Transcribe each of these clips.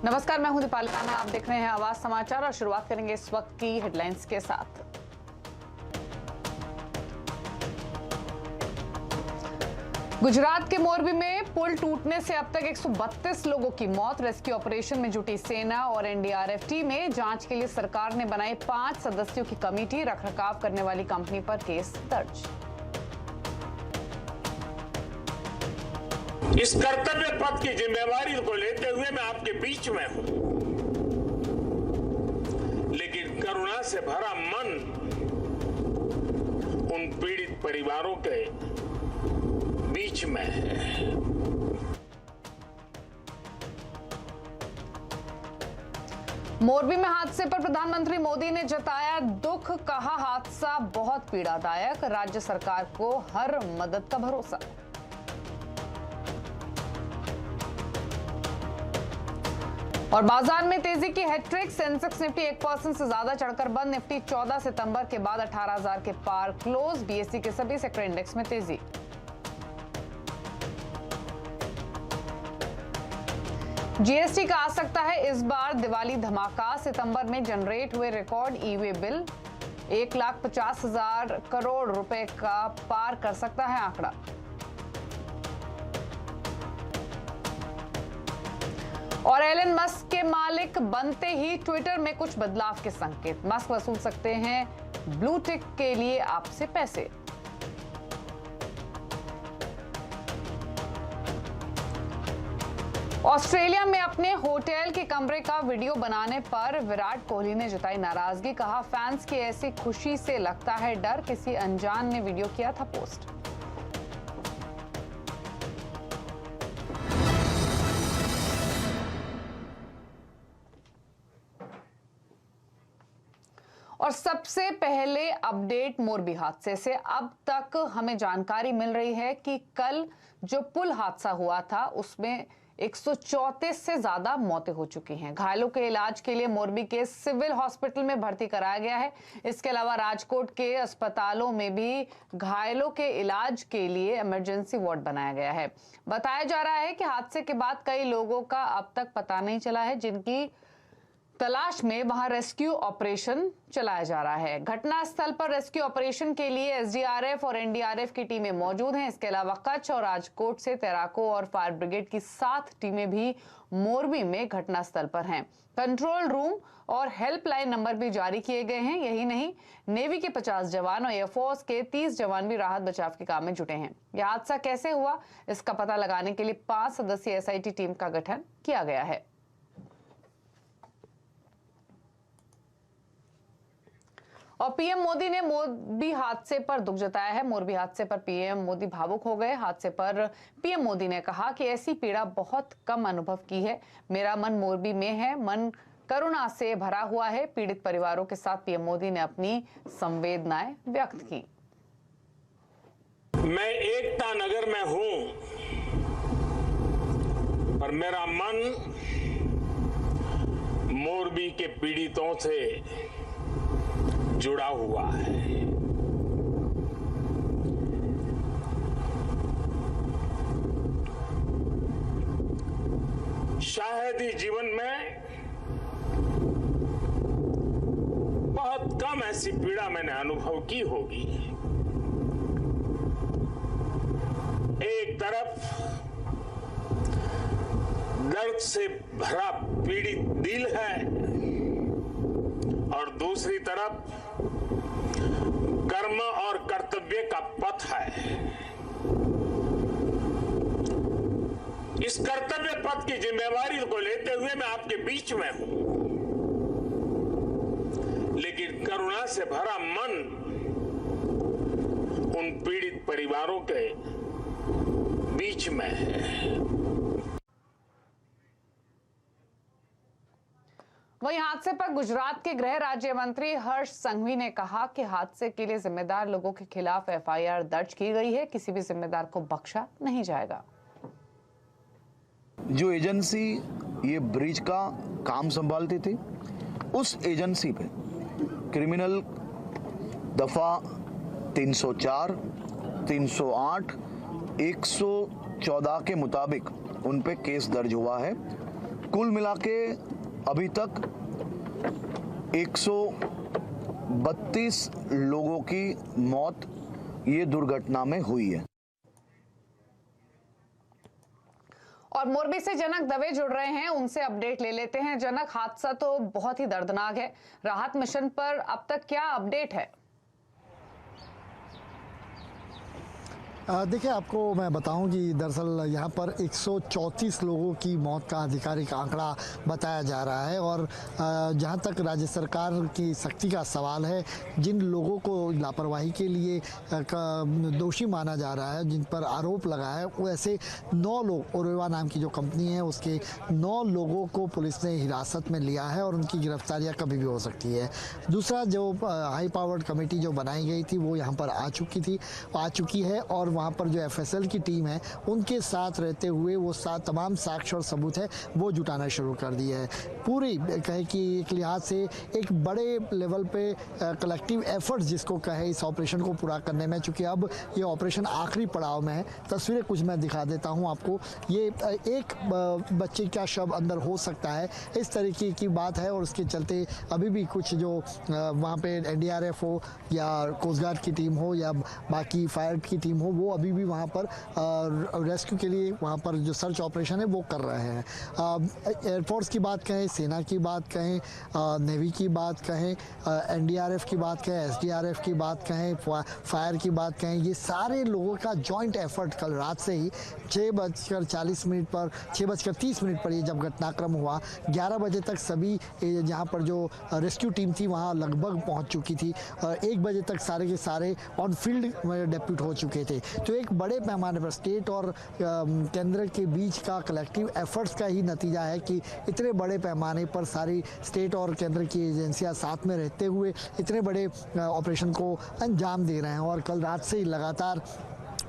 नमस्कार, मैं हूं दीपाली राणा। आप देख रहे हैं आवाज समाचार और शुरुआत करेंगे इस वक्त की हेडलाइंस के साथ। गुजरात के मोरबी में पुल टूटने से अब तक 132 लोगों की मौत। रेस्क्यू ऑपरेशन में जुटी सेना और एनडीआरएफ टीमें। जांच के लिए सरकार ने बनाई 5 सदस्यों की कमेटी। रखरखाव करने वाली कंपनी पर केस दर्ज। इस कर्तव्य पथ की जिम्मेवारी को लेते हुए मैं आपके बीच में हूं, लेकिन करुणा से भरा मन उन पीड़ित परिवारों के बीच में है। मोरबी में हादसे पर प्रधानमंत्री मोदी ने जताया दुख। कहा हादसा बहुत पीड़ादायक। राज्य सरकार को हर मदद का भरोसा। और बाजार में तेजी की हैट्रिक। सेंसेक्स निफ्टी 1% से ज्यादा चढ़कर बंद। निफ्टी 14 सितंबर के बाद 18,000 के पार क्लोज। बीएसई के सभी सेक्टर इंडेक्स में तेजी। जीएसटी का आ सकता है इस बार दिवाली धमाका। सितंबर में जनरेट हुए रिकॉर्ड ई वे बिल 1,50,000 करोड़ रुपए का पार कर सकता है आंकड़ा। और एलन मस्क के मालिक बनते ही ट्विटर में कुछ बदलाव के संकेत। मस्क वसूल सकते हैं ब्लू टिक के लिए आपसे पैसे। ऑस्ट्रेलिया में अपने होटल के कमरे का वीडियो बनाने पर विराट कोहली ने जताई नाराजगी। कहा फैंस की ऐसी खुशी से लगता है डर। किसी अनजान ने वीडियो किया था पोस्ट। और सबसे पहले अपडेट मोरबी हादसे से। अब तक हमें जानकारी मिल रही है कि कल जो पुल हादसा हुआ था उसमें 134 से ज्यादा मौतें हो चुकी हैं। घायलों के इलाज के लिए मोरबी के सिविल हॉस्पिटल में भर्ती कराया गया है। इसके अलावा राजकोट के अस्पतालों में भी घायलों के इलाज के लिए इमरजेंसी वार्ड बनाया गया है। बताया जा रहा है कि हादसे के बाद कई लोगों का अब तक पता नहीं चला है, जिनकी तलाश में वहां रेस्क्यू ऑपरेशन चलाया जा रहा है। घटनास्थल पर रेस्क्यू ऑपरेशन के लिए एसडीआरएफ और एनडीआरएफ की टीमें मौजूद हैं। इसके अलावा कच्छ और राजकोट से तैराको और फायर ब्रिगेड की 7 टीमें भी मोरबी में घटनास्थल पर हैं। कंट्रोल रूम और हेल्पलाइन नंबर भी जारी किए गए हैं। यही नहीं, नेवी के 50 जवान और एयरफोर्स के 30 जवान भी राहत बचाव के काम में जुटे हैं। यह हादसा कैसे हुआ, इसका पता लगाने के लिए 5 सदस्यीय एसआईटी टीम का गठन किया गया है। और पीएम मोदी ने मोरबी हादसे पर दुख जताया है। मोरबी हादसे पर पीएम मोदी भावुक हो गए। हादसे पर पीएम मोदी ने कहा कि ऐसी पीड़ा बहुत कम अनुभव की है। मेरा मन मोरबी में है, मन करुणा से भरा हुआ है। पीड़ित परिवारों के साथ पीएम मोदी ने अपनी संवेदनाएं व्यक्त की। मैं एकता नगर में हूं, पर मेरा मन मोरबी के पीड़ितों से जुड़ा हुआ है। शायद ही जीवन में बहुत कम ऐसी पीड़ा मैंने अनुभव की होगी। एक तरफ दर्द से भरा पीड़ित दिल है और दूसरी तरफ कर्म और कर्तव्य का पथ है। इस कर्तव्य पथ की जिम्मेवारी को लेते हुए मैं आपके बीच में हूं, लेकिन करुणा से भरा मन उन पीड़ित परिवारों के बीच में है। वहीं हादसे पर गुजरात के गृह राज्य मंत्री हर्ष संघवी ने कहा कि हादसे के लिए जिम्मेदार लोगों के खिलाफ एफआईआर दर्ज की गई है। किसी भी जिम्मेदार को बख्शा नहीं जाएगा। जो एजेंसी ये ब्रिज का काम संभालती थी, उस एजेंसी पे क्रिमिनल दफा 304, 308, 114 के मुताबिक उन पे केस दर्ज हुआ है। कुल मिला के अभी तक 132 लोगों की मौत ये दुर्घटना में हुई है। और मोरबी से जनक दवे जुड़ रहे हैं, उनसे अपडेट ले लेते हैं। जनक, हादसा तो बहुत ही दर्दनाक है, राहत मिशन पर अब तक क्या अपडेट है? देखिए, आपको मैं बताऊं कि दरअसल यहाँ पर 134 लोगों की मौत का आधिकारिक आंकड़ा बताया जा रहा है। और जहाँ तक राज्य सरकार की सख्ती का सवाल है, जिन लोगों को लापरवाही के लिए दोषी माना जा रहा है, जिन पर आरोप लगा है, वो ऐसे 9 लोग, ओरेवा नाम की जो कंपनी है उसके 9 लोगों को पुलिस ने हिरासत में लिया है और उनकी गिरफ्तारियाँ कभी भी हो सकती है। दूसरा, जो हाई पावर्ड कमेटी जो बनाई गई थी वो यहाँ पर आ चुकी है और वहाँ पर जो FSL की टीम है उनके साथ रहते हुए वो तमाम साक्ष्य और सबूत है वो जुटाना शुरू कर दिया है। पूरी कहे कि एक लिहाज से एक बड़े लेवल पे कलेक्टिव एफर्ट्स जिसको कहे इस ऑपरेशन को पूरा करने में, चूँकि अब ये ऑपरेशन आखिरी पड़ाव में है। तस्वीरें कुछ मैं दिखा देता हूँ आपको। ये एक बच्चे का शव अंदर हो सकता है, इस तरीके की बात है। और उसके चलते अभी भी कुछ जो वहाँ पे NDRF हो या कोस्ट गार्ड की टीम हो या बाकी फायर की टीम हो, वो अभी भी वहाँ पर रेस्क्यू के लिए वहाँ पर जो सर्च ऑपरेशन है वो कर रहे हैं। एयरफोर्स की बात कहें, सेना की बात कहें, नेवी की बात कहें, NDRF की बात कहें, SDRF की बात कहें, फायर की बात कहें, ये सारे लोगों का जॉइंट एफर्ट कल रात से ही 6:40 पर 6:30 पर ये जब घटनाक्रम हुआ, 11 बजे तक सभी जहाँ पर जो रेस्क्यू टीम थी वहाँ लगभग पहुँच चुकी थी। 1 बजे तक सारे के सारे ऑन फील्ड डेप्यूट हो चुके थे। तो एक बड़े पैमाने पर स्टेट और केंद्र के बीच का कलेक्टिव एफर्ट्स का ही नतीजा है कि इतने बड़े पैमाने पर सारी स्टेट और केंद्र की एजेंसियां साथ में रहते हुए इतने बड़े ऑपरेशन को अंजाम दे रहे हैं। और कल रात से ही लगातार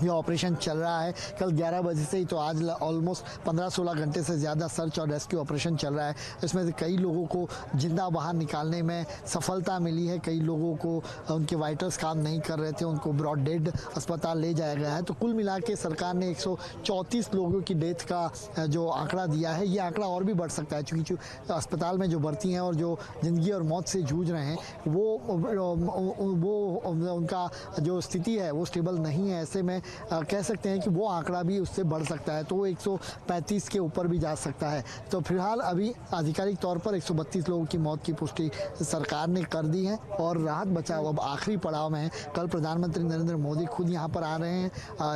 ये ऑपरेशन चल रहा है। कल 11 बजे से ही तो आज ऑलमोस्ट 15-16 घंटे से ज़्यादा सर्च और रेस्क्यू ऑपरेशन चल रहा है। इसमें से कई लोगों को जिंदा बाहर निकालने में सफलता मिली है, कई लोगों को उनके वाइटल्स काम नहीं कर रहे थे, उनको ब्रॉड डेड अस्पताल ले जाया गया है। तो कुल मिला के सरकार ने 134 लोगों की डेथ का जो आंकड़ा दिया है, ये आंकड़ा और भी बढ़ सकता है, क्योंकि अस्पताल में जो भर्ती हैं और जो ज़िंदगी और मौत से जूझ रहे हैं वो उनका जो स्थिति है वो स्टेबल नहीं है। ऐसे में कह सकते हैं कि वो आंकड़ा भी उससे बढ़ सकता है, तो वो 135 के ऊपर भी जा सकता है। तो फिलहाल अभी आधिकारिक तौर पर 132 लोगों की मौत की पुष्टि सरकार ने कर दी है और राहत बचाव अब आखिरी पड़ाव में है। कल प्रधानमंत्री नरेंद्र मोदी खुद यहाँ पर आ रहे हैं,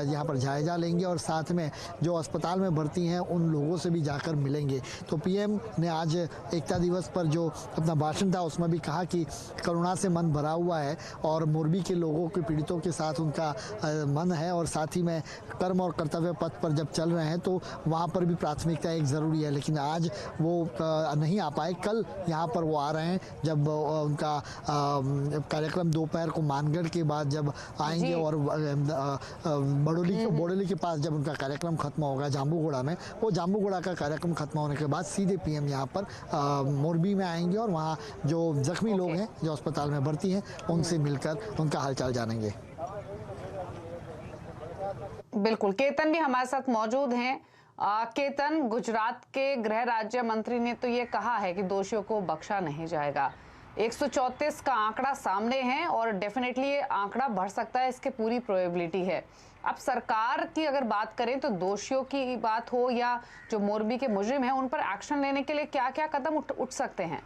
यहाँ पर जायजा लेंगे और साथ में जो अस्पताल में भर्ती हैं उन लोगों से भी जाकर मिलेंगे। तो PM ने आज एकता दिवस पर जो अपना भाषण था उसमें भी कहा कि करुणा से मन भरा हुआ है और मोरबी के लोगों के पीड़ितों के साथ उनका मन है और साथ ही में कर्म और कर्तव्य पथ पर जब चल रहे हैं तो वहाँ पर भी प्राथमिकता एक ज़रूरी है। लेकिन आज वो नहीं आ पाए, कल यहाँ पर वो आ रहे हैं जब उनका कार्यक्रम दोपहर को मानगढ़ के बाद जब आएंगे और बड़ोली के पास जब उनका कार्यक्रम खत्म होगा जाम्बूगोड़ा में, वो जाम्बूगोड़ा का कार्यक्रम खत्म होने के बाद सीधे PM यहाँ पर मोरबी में आएंगे और वहाँ जो जख्मी लोग हैं जो अस्पताल में भर्ती हैं उनसे मिलकर उनका हालचाल जानेंगे। बिल्कुल, केतन भी हमारे साथ मौजूद हैं। केतन, गुजरात के गृह राज्य मंत्री ने तो ये कहा है कि दोषियों को बख्शा नहीं जाएगा। 134 का आंकड़ा सामने है और डेफिनेटली ये आंकड़ा बढ़ सकता है, इसकी पूरी प्रोबेबिलिटी है। अब सरकार की अगर बात करें तो दोषियों की बात हो या जो मोरबी के मुजरिम हैं उन पर एक्शन लेने के लिए क्या क्या कदम उठ सकते हैं?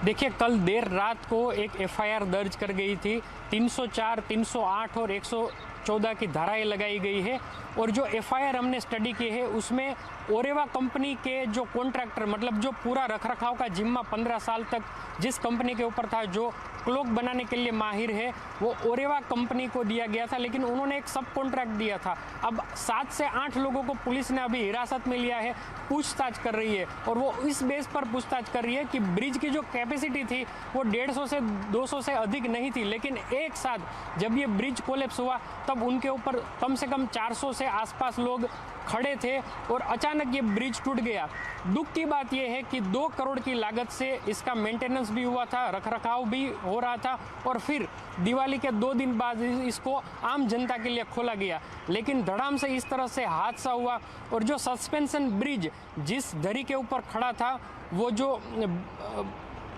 देखिए, कल देर रात को एक FIR दर्ज कर गई थी। 304, 308 और 114 की धाराएं लगाई गई है। और जो FIR हमने स्टडी की है उसमें ओरेवा कंपनी के जो कॉन्ट्रैक्टर, मतलब जो पूरा रखरखाव का जिम्मा 15 साल तक जिस कंपनी के ऊपर था, जो क्लॉक बनाने के लिए माहिर है, वो ओरेवा कंपनी को दिया गया था, लेकिन उन्होंने एक सब कॉन्ट्रैक्ट दिया था। अब 7 से 8 लोगों को पुलिस ने अभी हिरासत में लिया है, पूछताछ कर रही है और वो इस बेस पर पूछताछ कर रही है कि ब्रिज की जो कैपेसिटी थी वो 150 से 200 से अधिक नहीं थी, लेकिन एक साथ जब ये ब्रिज कोलैप्स हुआ तब तब उनके ऊपर कम से कम 400 से आसपास लोग खड़े थे और अचानक ये ब्रिज टूट गया। दुख की बात यह है कि 2 करोड़ की लागत से इसका मेंटेनेंस भी हुआ था, रखरखाव भी हो रहा था और फिर दिवाली के 2 दिन बाद इसको आम जनता के लिए खोला गया। लेकिन धड़ाम से इस तरह से हादसा हुआ और जो सस्पेंशन ब्रिज जिस दरी के ऊपर खड़ा था, वो जो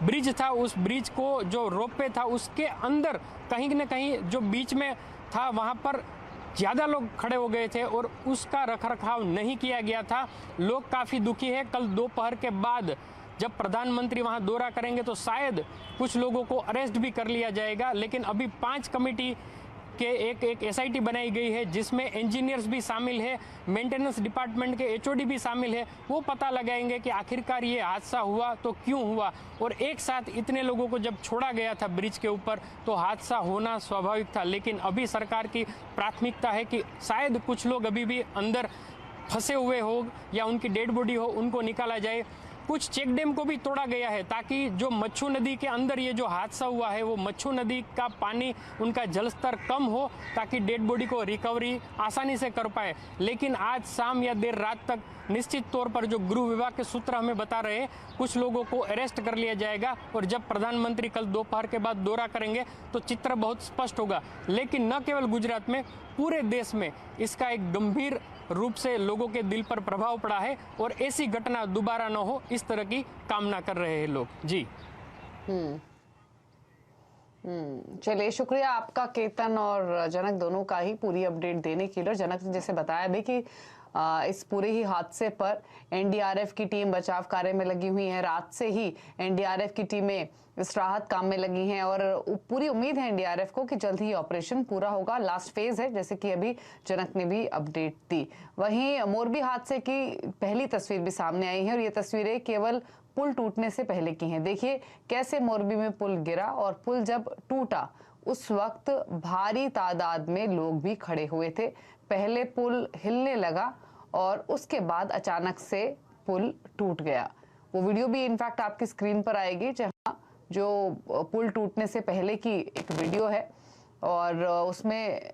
ब्रिज था, उस ब्रिज को जो रोपवे था उसके अंदर कहीं न कहीं जो बीच में था वहाँ पर ज़्यादा लोग खड़े हो गए थे और उसका रखरखाव नहीं किया गया था। लोग काफ़ी दुखी है। कल दोपहर के बाद जब प्रधानमंत्री वहां दौरा करेंगे तो शायद कुछ लोगों को अरेस्ट भी कर लिया जाएगा। लेकिन अभी 5 कमेटी के एक एसआईटी बनाई गई है जिसमें इंजीनियर्स भी शामिल है, मेंटेनेंस डिपार्टमेंट के एचओडी भी शामिल है। वो पता लगाएंगे कि आखिरकार ये हादसा हुआ तो क्यों हुआ और एक साथ इतने लोगों को जब छोड़ा गया था ब्रिज के ऊपर तो हादसा होना स्वाभाविक था। लेकिन अभी सरकार की प्राथमिकता है कि शायद कुछ लोग अभी भी अंदर फंसे हुए हो या उनकी डेड बॉडी हो, उनको निकाला जाए। कुछ चेक डैम को भी तोड़ा गया है ताकि जो मच्छू नदी के अंदर ये जो हादसा हुआ है वो मच्छू नदी का पानी, उनका जलस्तर कम हो ताकि डेड बॉडी को रिकवरी आसानी से कर पाए। लेकिन आज शाम या देर रात तक निश्चित तौर पर जो गृह विभाग के सूत्र हमें बता रहे हैं, कुछ लोगों को अरेस्ट कर लिया जाएगा और जब प्रधानमंत्री कल दोपहर के बाद दौरा करेंगे तो चित्र बहुत स्पष्ट होगा। लेकिन न केवल गुजरात में, पूरे देश में इसका एक गंभीर रूप से लोगों के दिल पर प्रभाव पड़ा है और ऐसी घटना दोबारा न हो, इस तरह की कामना कर रहे हैं लोग। जी चलिए, शुक्रिया आपका केतन और जनक दोनों का ही पूरी अपडेट देने के लिए। जनक ने जैसे बताया भी कि इस पूरे ही हादसे पर एनडीआरएफ की टीम बचाव कार्य में लगी हुई है। रात से ही एनडीआरएफ की टीमें इस राहत काम में लगी हैं और पूरी उम्मीद है एनडीआरएफ को कि जल्द ही ऑपरेशन पूरा होगा। लास्ट फेज है, जैसे कि अभी जनक ने भी अपडेट दी। वहीं मोरबी हादसे की पहली तस्वीर भी सामने आई है और ये तस्वीरें केवल पुल टूटने से पहले की हैं। देखिए कैसे मोरबी में पुल गिरा और पुल जब टूटा उस वक्त भारी तादाद में लोग भी खड़े हुए थे। पहले पुल हिलने लगा और उसके बाद अचानक से पुल टूट गया। वो वीडियो भी इनफैक्ट आपकी स्क्रीन पर आएगी, जहां जो पुल टूटने से पहले की एक वीडियो है और उसमें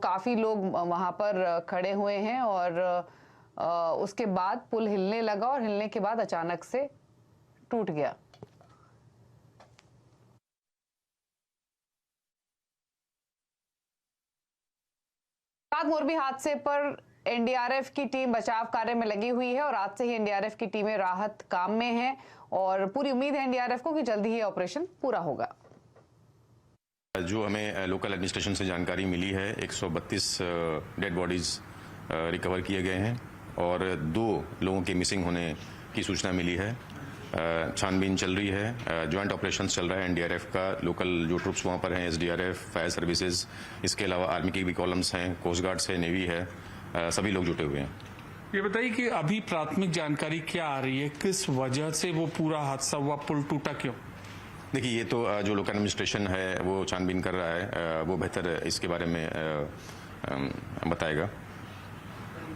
काफी लोग वहां पर खड़े हुए हैं और उसके बाद पुल हिलने लगा और हिलने के बाद अचानक से टूट गया। मोरबी हादसे पर एनडीआरएफ की टीम बचाव कार्य में लगी हुई है और आज से ही एनडीआरएफ की टीमें राहत काम में हैं और पूरी उम्मीद है एनडीआरएफ को कि जल्दी ही ऑपरेशन पूरा होगा। जो हमें लोकल एडमिनिस्ट्रेशन से जानकारी मिली है, 132 डेड बॉडीज रिकवर किए गए हैं और 2 लोगों के मिसिंग होने की सूचना मिली है। छानबीन चल रही है, ज्वाइंट ऑपरेशन चल रहा है एनडीआरएफ का। लोकल जो ट्रुप्स वहाँ पर हैं, एसडीआरएफ, फायर सर्विसेज, इसके अलावा आर्मी के भी कॉलम्स हैं, कोस्ट गार्ड से, नेवी है, सभी लोग जुटे हुए हैं। ये बताइए कि अभी प्राथमिक जानकारी क्या आ रही है, किस वजह से वो पूरा हादसा हुआ, पुल टूटा क्यों? देखिए, ये तो जो लोकल एडमिनिस्ट्रेशन है वो छानबीन कर रहा है, वो बेहतर इसके बारे में बताएगा।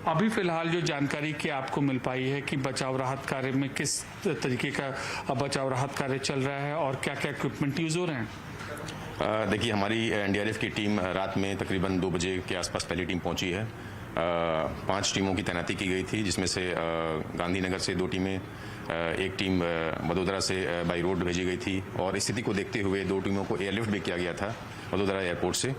अभी फिलहाल जो जानकारी की आपको मिल पाई है कि बचाव राहत कार्य में किस तरीके का बचाव राहत कार्य चल रहा है और क्या क्या इक्विपमेंट यूज हो रहे हैं? देखिए, हमारी एनडीआरएफ की टीम रात में तकरीबन 2 बजे के आसपास पहली टीम पहुंची है। 5 टीमों की तैनाती की गई थी, जिसमें से गांधीनगर से 2 टीमें, एक टीम वडोदरा से बाई रोड भेजी गई थी और स्थिति को देखते हुए 2 टीमों को एयरलिफ्ट भी किया गया था वडोदरा एयरपोर्ट से।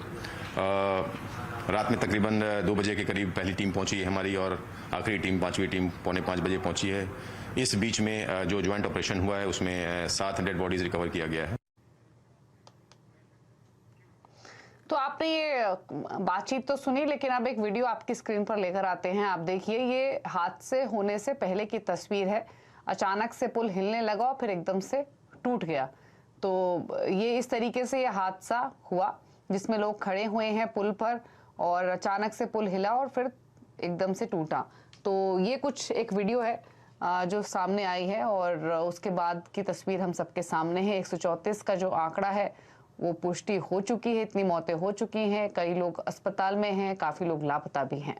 रात में तकरीबन 2 बजे के करीब पहली टीम पहुंची है हमारी और आखिरी टीम 5वीं टीम 4:45 बजे पहुंची है। इस बीच में जो ज्वाइंट ऑपरेशन हुआ है उसमें 7 डेड बॉडीज रिकवर किया गया है। तो आपने ये बातचीत तो सुनी, लेकिन अब एक वीडियो आपकी स्क्रीन पर लेकर आते हैं। आप देखिए, ये हादसे होने से पहले की तस्वीर है। अचानक से पुल हिलने लगा और फिर एकदम से टूट गया। तो ये इस तरीके से ये हादसा हुआ जिसमें लोग खड़े हुए हैं पुल पर और अचानक से पुल हिला और फिर एकदम से टूटा। तो ये कुछ एक वीडियो है जो सामने आई है और उसके बाद की तस्वीर हम सबके सामने है। 134 का जो आंकड़ा है वो पुष्टि हो चुकी है, इतनी मौतें हो चुकी हैं, कई लोग अस्पताल में हैं, काफी लोग लापता भी हैं।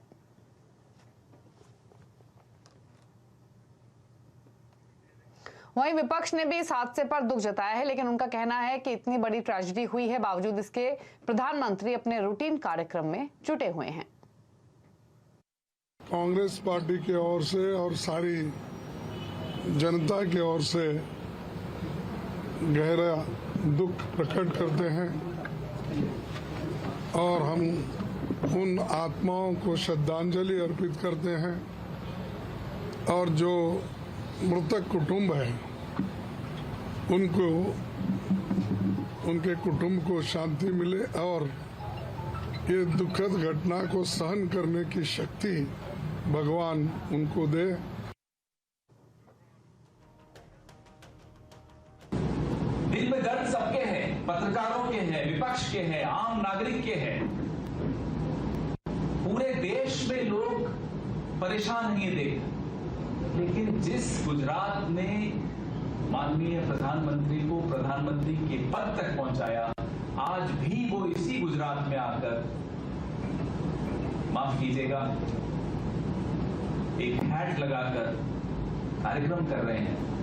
वहीं विपक्ष ने भी इस हादसे पर दुख जताया है, लेकिन उनका कहना है कि इतनी बड़ी ट्रेजेडी हुई है, बावजूद इसके प्रधानमंत्री अपने रूटीन कार्यक्रम में जुटे हुए हैं। कांग्रेस पार्टी की ओर से और सारी जनता की ओर से गहरा दुख प्रकट करते हैं और हम उन आत्माओं को श्रद्धांजलि अर्पित करते हैं और जो मृतक कुटुंब है उनको उनके कुटुंब को शांति मिले और ये दुखद घटना को सहन करने की शक्ति भगवान उनको दे। दिल में दर्द सबके हैं, पत्रकारों के हैं, विपक्ष के हैं, आम नागरिक के हैं। पूरे देश में लोग परेशान हैं ये देख, लेकिन जिस गुजरात ने माननीय प्रधानमंत्री को प्रधानमंत्री के पद तक पहुंचाया, आज भी वो इसी गुजरात में आकर, माफ कीजिएगा, एक हैट लगाकर कार्यक्रम कर रहे हैं।